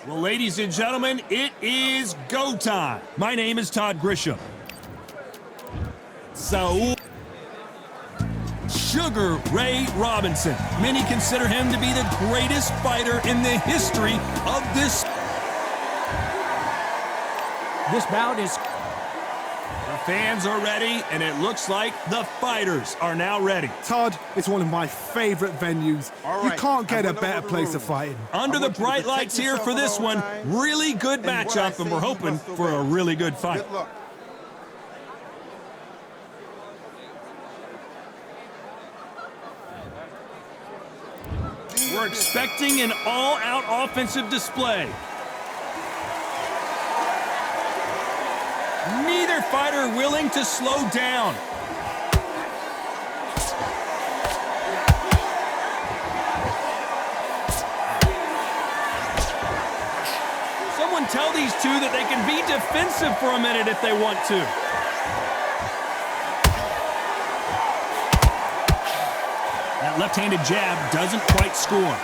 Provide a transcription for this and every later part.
Well, ladies and gentlemen, it is go time. My name is Todd Grisham. So, Sugar Ray Robinson. Many consider him to be the greatest fighter in the history of this. This bout is... The fans are ready, and it looks like the fighters are now ready. Todd, it's one of my favorite venues. You can't get a better place to fight in. Under the bright lights here for this one, really good matchup, and we're hoping for a really good fight. We're expecting an all-out offensive display. Neither fighter willing to slow down. Someone tell these two that they can be defensive for a minute if they want to. That left-handed jab doesn't quite score.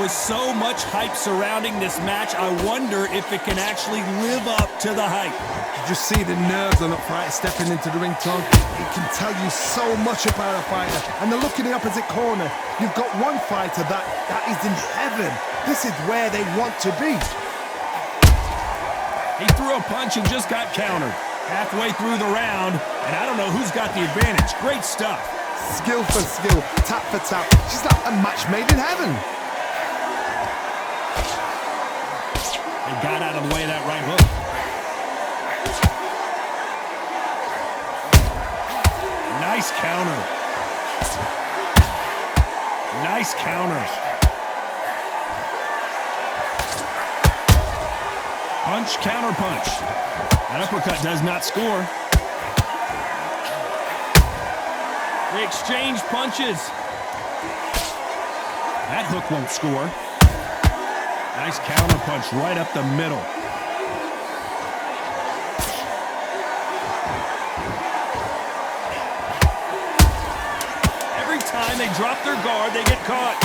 There was so much hype surrounding this match, I wonder if it can actually live up to the hype. You just see the nerves on the fighter stepping into the ring, Todd. It can tell you so much about a fighter. And the look in the opposite corner, you've got one fighter that is in heaven. This is where they want to be. He threw a punch and just got countered. Halfway through the round, and I don't know who's got the advantage. Great stuff. Skill for skill, tap for tap. She's like a match made in heaven. They got out of the way of that right hook. Nice counter. Nice counter. Punch, counter punch. That uppercut does not score. They exchange punches. That hook won't score. Nice counter punch right up the middle. Every time they drop their guard, they get caught.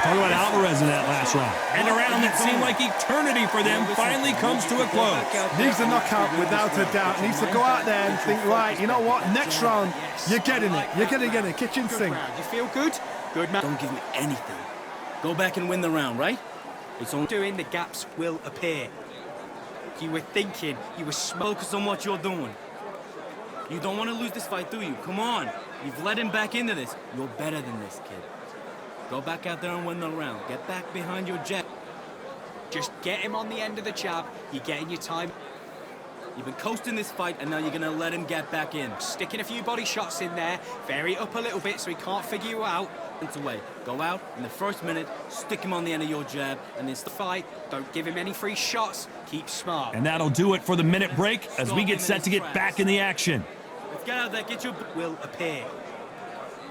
Talk about Alvarez in that last round. And a round that seemed like eternity for them finally comes to a close. Needs a knockout without a doubt. Needs to go out there and think, right, you know what, next round, you're getting it. You're going to get it. Kitchen sink. You feel good? Good, man. Don't give me anything. Go back and win the round, right? It's on doing, the gaps will appear. You were thinking, you were Focus on what you're doing. You don't want to lose this fight, do you? Come on. You've led him back into this. You're better than this, kid. Go back out there and win the round. Get back behind your jab. Just get him on the end of the jab. You're getting your time. You've been coasting this fight, and now you're going to let him get back in. Sticking a few body shots in there. Vary it up a little bit so he can't figure you out. It's away. Go out in the first minute, stick him on the end of your jab, and then The fight, don't give him any free shots. Keep smart. And that'll do it for the minute break as we get set to get back in the action. Let's get out there, get your... Will appear.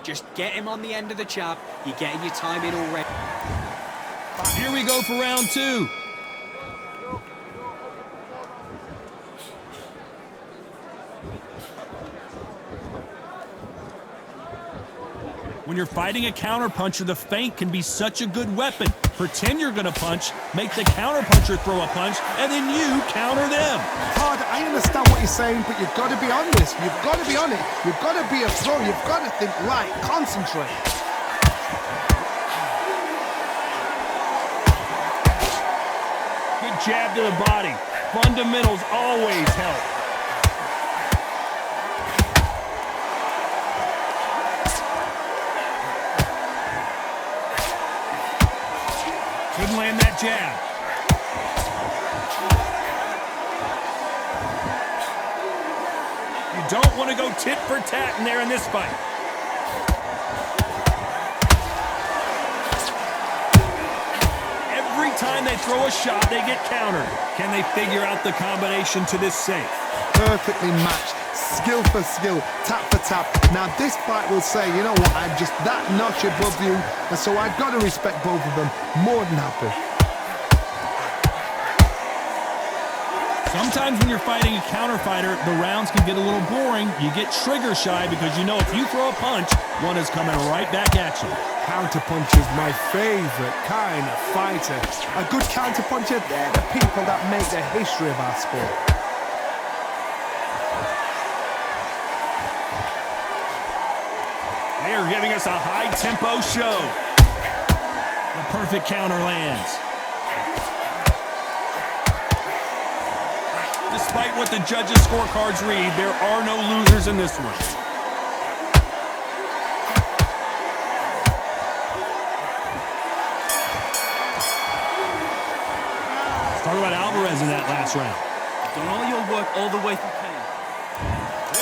Just get him on the end of the jab. You're getting your time in already. Here we go for round two. When you're fighting a counterpuncher, the feint can be such a good weapon. Pretend you're going to punch, make the counterpuncher throw a punch, and then you counter them. Todd, I understand what you're saying, but you've got to be on this. You've got to be on it. You've got to be a pro. You've got to think, right, concentrate. Good jab to the body. Fundamentals always help. Couldn't land that jab. You don't want to go tit for tat in there in this fight. Every time they throw a shot, they get countered. Can they figure out the combination to this safe? Perfectly matched, skill for skill, tap for tap. Now this fight will say, you know what, I'm just that notch above you, and so I've got to respect both of them. More than happy. Sometimes when you're fighting a counter fighter, the rounds can get a little boring. You get trigger shy because you know if you throw a punch, one is coming right back at you. Counter puncher's my favorite kind of fighter. A good counter puncher, they're the people that make the history of our sport. They are giving us a high-tempo show. The perfect counter lands. Despite what the judges' scorecards read, there are no losers in this one. Let's talk about Alvarez in that last round. Done all your work all the way through pain.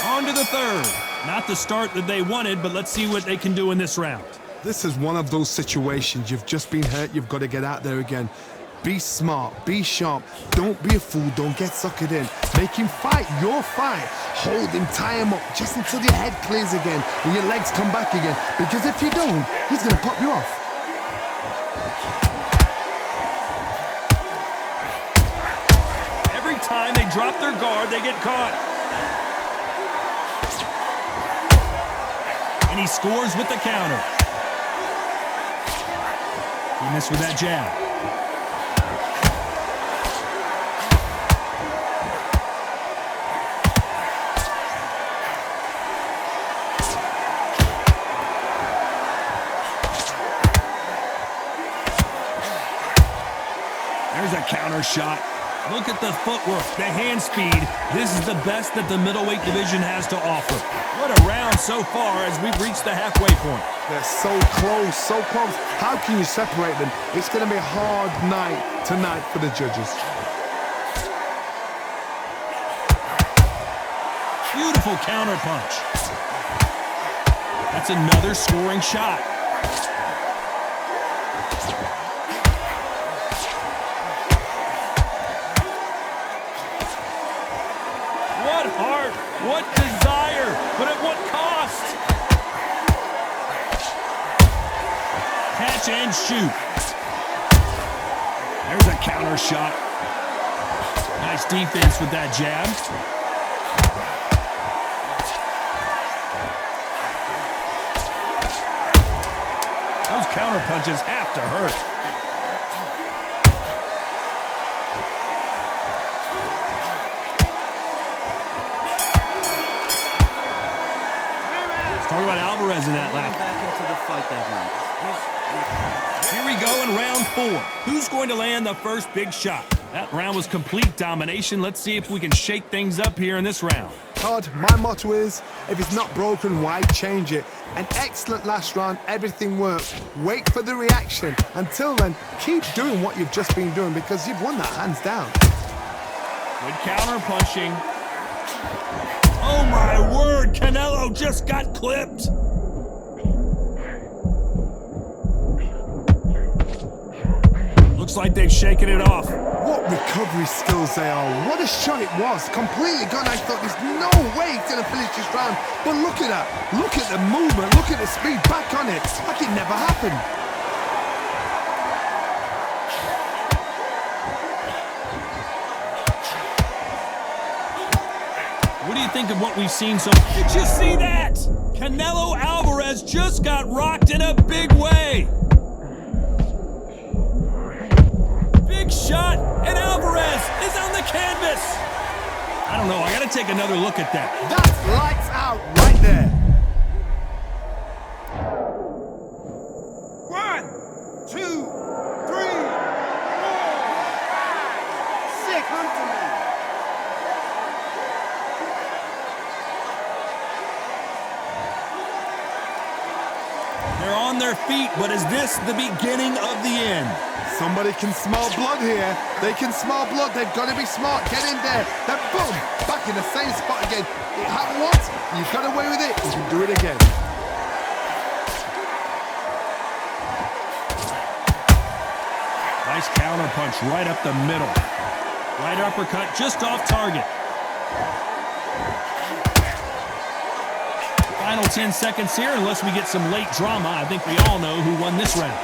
On to the third. Not the start that they wanted, but let's see what they can do in this round. This is one of those situations. You've just been hurt, you've got to get out there again. Be smart, be sharp, don't be a fool, don't get suckered in. Make him fight your fight. Hold him, tie him up, just until your head clears again and your legs come back again. Because if you don't, he's gonna pop you off. Every time they drop their guard, they get caught. And he scores with the counter. He missed with that jab. There's a counter shot. Look at the footwork, the hand speed. This is the best that the middleweight division has to offer. What a round so far as we've reached the halfway point. They're so close, so close. How can you separate them? It's going to be a hard night tonight for the judges. Beautiful counter punch. That's another scoring shot. What heart, what desire, but at what cost? Catch and shoot. There's a counter shot. Nice defense with that jab. Those counter punches have to hurt. Talk about Alvarez in that lap. Back into the fight that round. Here we go in round 4. Who's going to land the first big shot? That round was complete domination. Let's see if we can shake things up here in this round. Todd, my motto is, if it's not broken, why change it? An excellent last round, everything worked. Wait for the reaction. Until then, keep doing what you've just been doing because you've won that hands down. Good counter punching. Oh my word, Canelo just got clipped. Looks like they've shaken it off. What recovery skills they are. What a shot it was. Completely gone. I thought there's no way he's going to finish this round. But look at that. Look at the movement. Look at the speed. Back on it. Like it never happened. What do you think of what we've seen so far? Did you see that? Canelo Alvarez just got rocked in a big way. Big shot, and Alvarez is on the canvas. I don't know, I gotta take another look at that. That's lights out right there. 1, 2, 3, 4, 6. Come to me. They're on their feet, but is this the beginning of the end? Somebody can smell blood here. They can smell blood. They've got to be smart. Get in there. Then boom, back in the same spot again. It happened once. You got away with it. You can do it again. Nice counter punch right up the middle. Right uppercut just off target. Final 10 seconds here, unless we get some late drama. I think we all know who won this round.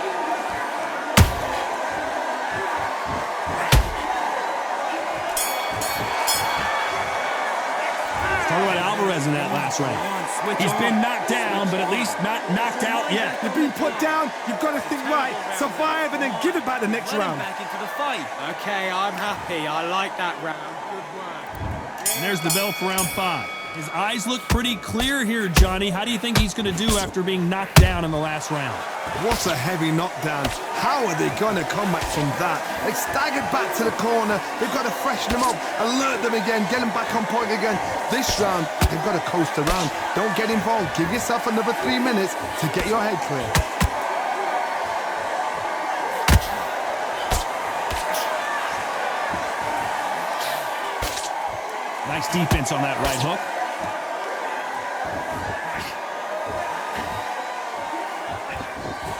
Talk about Alvarez in that last round. He's been knocked down, but at least not knocked out yet. You've been put down, you've got to think right, survive, and then give it back the next round. Back into the fight. Okay, I'm happy. I like that round. Good work. And there's the bell for round 5. His eyes look pretty clear here, Johnny. How do you think he's going to do after being knocked down in the last round? What a heavy knockdown. How are they going to come back from that? They staggered back to the corner. They've got to freshen them up, alert them again, get them back on point again. This round, they've got to coast around. Don't get involved. Give yourself another 3 minutes to get your head clear. Nice defense on that right hook.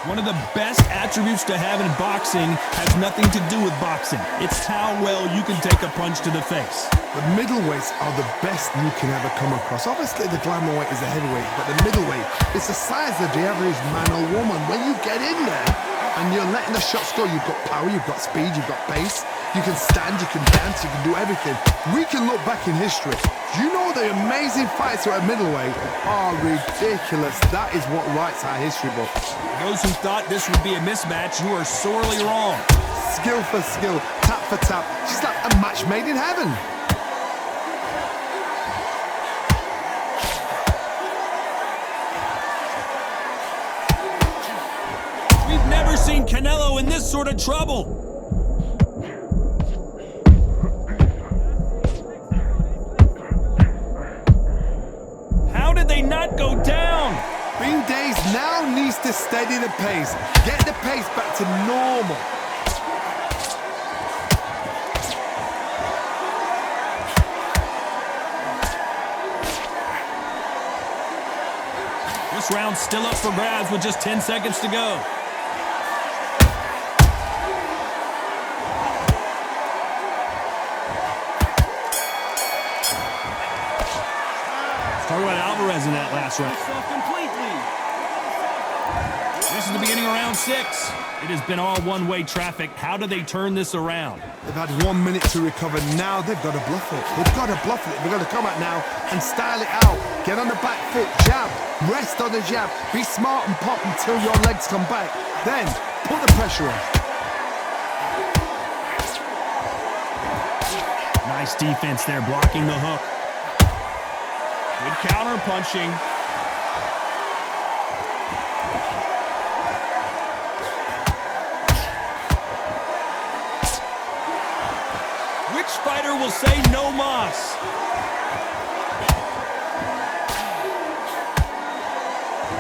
One of the best attributes to have in boxing has nothing to do with boxing. It's how well you can take a punch to the face. The middleweights are the best you can ever come across. Obviously, the glamour weight is the heavyweight, but the middleweight is the size of the average man or woman. When you get in there and you're letting the shots go, you've got power, you've got speed, you've got pace. You can stand, you can dance, you can do everything. We can look back in history. You know the amazing fights at middleweight are ridiculous. That is what writes our history book. Those who thought this would be a mismatch, you are sorely wrong. Skill for skill, tap for tap. She's like a match made in heaven. We've never seen Canelo in this sort of trouble. How did they not go down? Bean Days now needs to steady the pace. Get the pace back to normal. This round's still up for grabs with just 10 seconds to go. Let's talk about Alvarez in that last round. Completely. This is the beginning of round 6. It has been all one-way traffic. How do they turn this around? They've had 1 minute to recover. Now they've got to bluff it. They've got to bluff it. They've got to come out now and style it out. Get on the back foot, jab, rest on the jab. Be smart and pop until your legs come back. Then put the pressure on. Nice defense there, blocking the hook. Good counter punching. Which fighter will say no mas?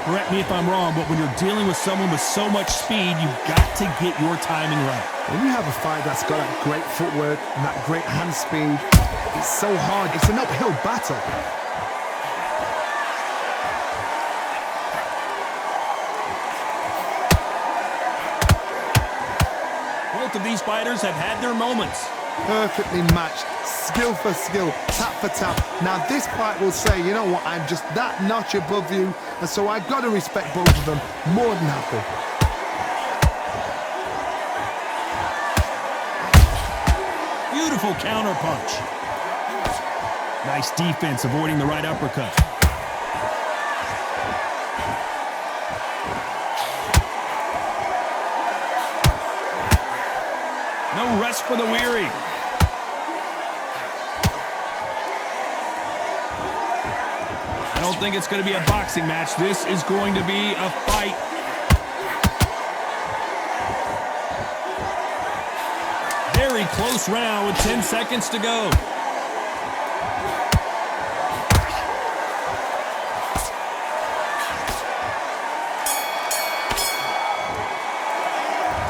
Correct me if I'm wrong, but when you're dealing with someone with so much speed, you've got to get your timing right. When you have a fight that's got that great footwork and that great hand speed, it's so hard. It's an uphill battle. Both of these fighters have had their moments. Perfectly matched, skill for skill, tap for tap. Now this fight will say, you know what, I'm just that notch above you, and so I've got to respect both of them more than happy. Beautiful counter punch. Nice defense, avoiding the right uppercut. No rest for the weary. I don't think it's going to be a boxing match. This is going to be a fight. Very close round with 10 seconds to go.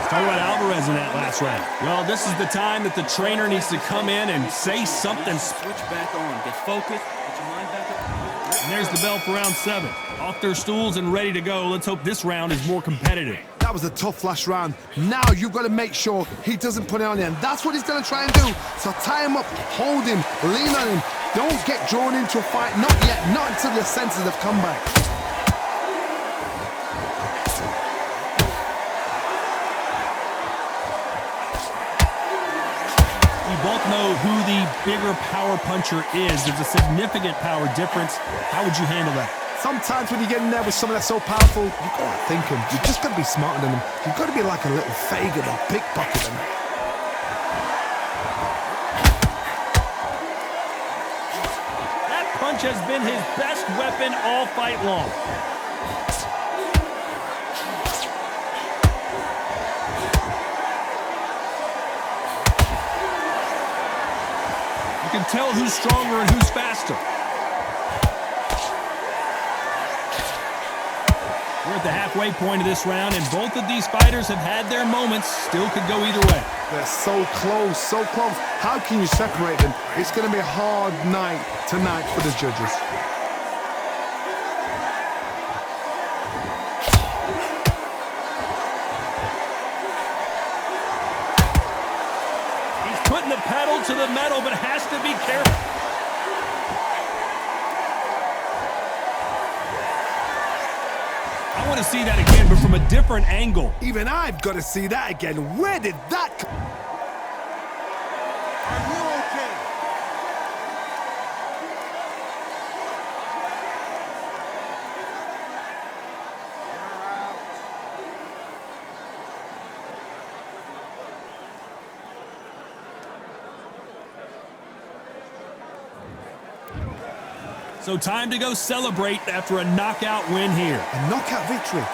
Talk about Alvarez in that last round. Well, this is the time that the trainer needs to come in and say something. Switch back on. Get focused. Put your mind back up. And there's the bell for round 7. Off their stools and ready to go. Let's hope this round is more competitive. That That was a tough last round. Now you've got to make sure he doesn't put it on you, and that's what he's going to try and do. So tie him up, hold him, lean on him. Don't get drawn into a fight. Not yet, not until your senses have come back. We both know who the bigger power puncher is. There's a significant power difference. How would you handle that? Sometimes when you get in there with someone that's so powerful, you've got to think him. You've just got to be smarter than him. You've got to be like a little Fagin and pickpocket him. That punch has been his best weapon all fight long. You can tell who's stronger and who's faster. We're at the halfway point of this round, and both of these fighters have had their moments. Still could go either way. They're so close, so close. How can you separate them? It's going to be a hard night tonight for the judges. He's putting the pedal to the metal, but has to be careful. I want to see that again, but from a different angle. Even I've got to see that again. Where did that come? Are you okay? So time to go celebrate after a knockout win here. A knockout victory.